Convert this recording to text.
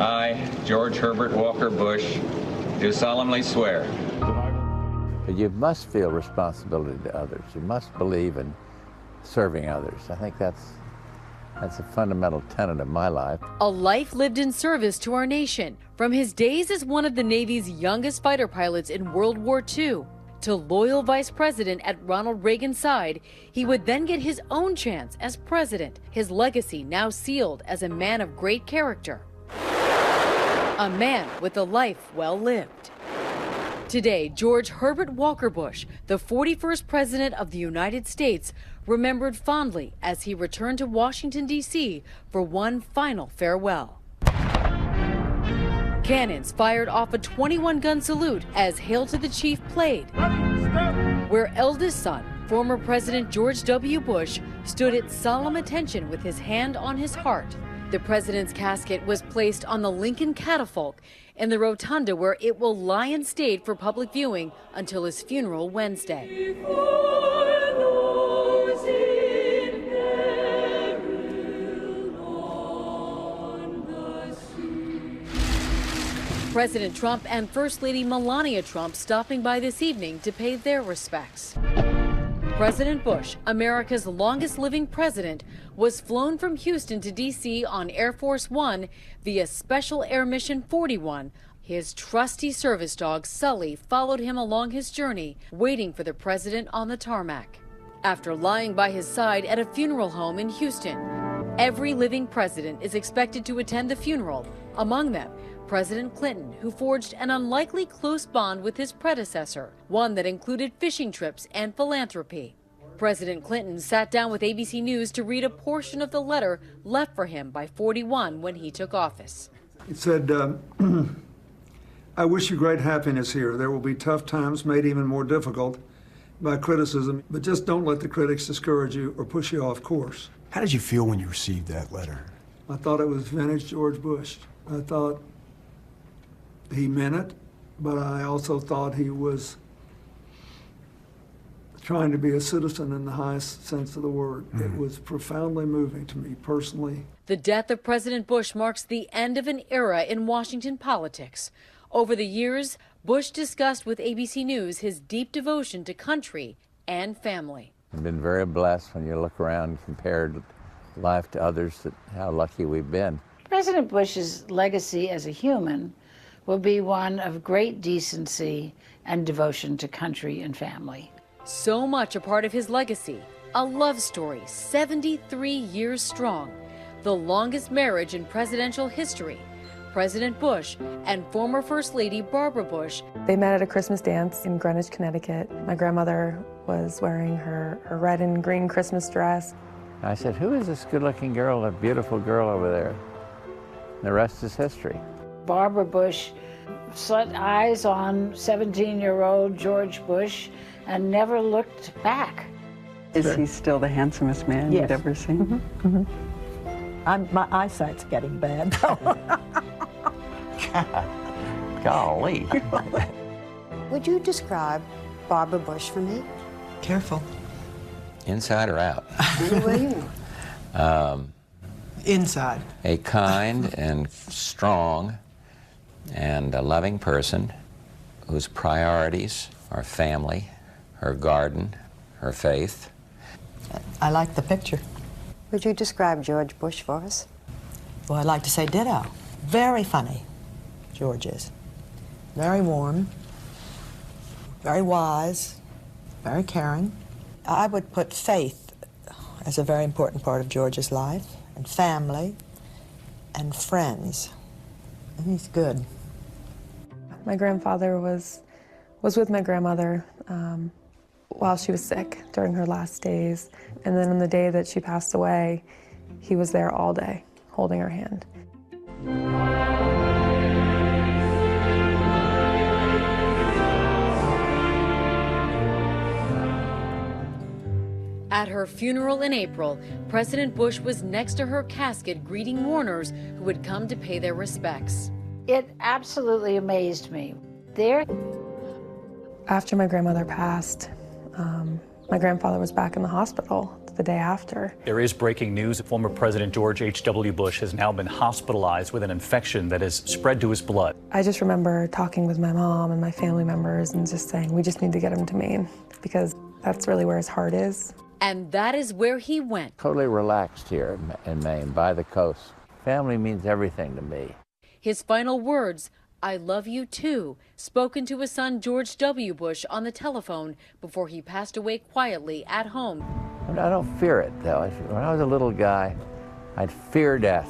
I, George Herbert Walker Bush, do solemnly swear. But you must feel responsibility to others. You must believe in serving others. I think that's a fundamental tenet of my life. A life lived in service to our nation, from his days as one of the Navy's youngest fighter pilots in World War II to loyal vice president at Ronald Reagan's side. He would then get his own chance as president, his legacy now sealed as a man of great character. A man with a life well lived. Today, George Herbert Walker Bush, the 41st President of the United States, remembered fondly as he returned to Washington, D.C. for one final farewell. Cannons fired off a 21-gun salute as Hail to the Chief played, where eldest son, former President George W. Bush, stood at solemn attention with his hand on his heart. The president's casket was placed on the Lincoln catafalque in the rotunda, where it will lie in state for public viewing until his funeral Wednesday. President Trump and First Lady Melania Trump stopping by this evening to pay their respects. President Bush, America's longest living president, was flown from Houston to D.C. on Air Force One via Special Air Mission 41. His trusty service dog, Sully, followed him along his journey, waiting for the president on the tarmac. After lying by his side at a funeral home in Houston, every living president is expected to attend the funeral, among them President Clinton, who forged an unlikely close bond with his predecessor, one that included fishing trips and philanthropy. President Clinton sat down with ABC News to read a portion of the letter left for him by 41 when he took office. It said, I wish you great happiness here. There will be tough times made even more difficult by criticism, but just don't let the critics discourage you or push you off course. How did you feel when you received that letter? I thought it was vintage George Bush. I thought he meant it, but I also thought he was trying to be a citizen in the highest sense of the word. It was profoundly moving to me personally. The death of President Bush marks the end of an era in Washington politics. Over the years, Bush discussed with ABC News his deep devotion to country and family. I've been very blessed when you look around and compare life to others, how lucky we've been. President Bush's legacy as a human will be one of great decency and devotion to country and family. So much a part of his legacy, a love story 73 years strong, the longest marriage in presidential history. President Bush and former First Lady Barbara Bush. They met at a Christmas dance in Greenwich, Connecticut. My grandmother was wearing her red and green Christmas dress. I said, who is this good-looking girl, a beautiful girl over there? And the rest is history. Barbara Bush set eyes on 17-year-old George Bush and never looked back. Is he still the handsomest man you'd ever seen? My eyesight's getting bad. Golly. Would you describe Barbara Bush for me? Careful. Inside or out? Any way you want. Inside. A kind and strong and a loving person whose priorities are family, her garden, her faith. I like the picture. Would you describe George Bush for us? Well, I'd like to say ditto. Very funny, George is. Very warm, very wise, very caring. I would put faith as a very important part of George's life, and family, and friends. And he's good. My grandfather was with my grandmother while she was sick during her last days. And then on the day that she passed away, he was there all day, holding her hand. At her funeral in April, President Bush was next to her casket greeting mourners who had come to pay their respects. It absolutely amazed me. There. After my grandmother passed, my grandfather was back in the hospital. left the day after. There is breaking news. Former President George H.W. Bush has now been hospitalized with an infection that has spread to his blood. I just remember talking with my mom and my family members and just saying, we just need to get him to Maine, because that's really where his heart is. And that is where he went. Totally relaxed here in Maine, by the coast. Family means everything to me. His final words, "I love you too," spoken to his son George W. Bush on the telephone before he passed away quietly at home. I don't fear it, though. When I was a little guy, I'd fear death.